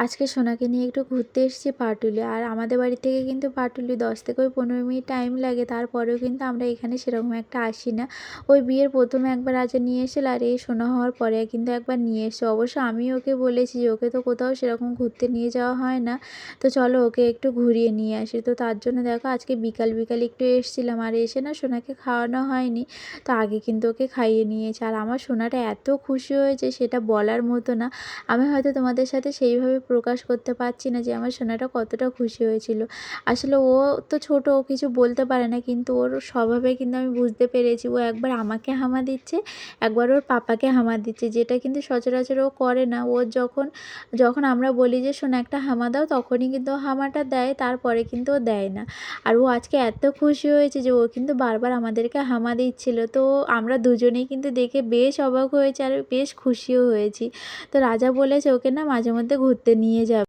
আজকে সোনাকে নিয়ে একটু ঘুরতে এসেছি পাটুলি। আর আমাদের বাড়ি থেকে কিন্তু পাটুলি 10 থেকে 15 মিনিট টাইম লাগে। তারপরেও কিন্তু আমরা এখানে সেরকম একটা আসি না। ওই বিয়ের ১ম একবার রাজা নিয়ে এসেছিল, আর এই সোনা হওয়ার পরে কিন্তু একবার নিয়ে এসছে। অবশ্য আমি ওকে বলেছি যে ওকে তো কোথাও সেরকম ঘুরতে নিয়ে যাওয়া হয় না, তো চলো ওকে একটু ঘুরিয়ে নিয়ে আসি। তো তার জন্য দেখো আজকে বিকাল বিকাল একটু এসেছিলাম, আর এসে না সোনাকে খাওয়ানো হয়নি। তো আগে কিন্তু ওকে খাইয়ে নিয়েছে, আর আমার সোনাটা এত খুশি হয়েছে সেটা বলার মতো না। আমি হয়তো তোমাদের সাথে সেইভাবে প্রকাশ করতে পারছি না যে আমার সোনাটা কতটা খুশি হয়েছিল। আসলে ও তো ছোট, ও কিছু বলতে পারে না, কিন্তু ওর স্বভাবে কিন্তু আমি বুঝতে পেরেছি ও একবার আমাকে হামা দিচ্ছে, একবার ওর পাপাকে হামা দিচ্ছে, যেটা কিন্তু সচরাচর ও করে না। ওর যখন যখন আমরা বলি যে সোনা একটা হামা দাও, তখনই কিন্তু ও হামাটা দেয়, তারপরে কিন্তু ও দেয় না। আর ও আজকে এত খুশি হয়েছে যে ও কিন্তু বারবার আমাদেরকে হামা দিচ্ছিল। তো আমরা দুজনেই কিন্তু দেখে বেশ অবাক হয়েছি আর বেশ খুশিও হয়েছি। তো রাজা বলেছে ওকে না মাঝে মধ্যে ঘুরতে নিয়ে যাবে।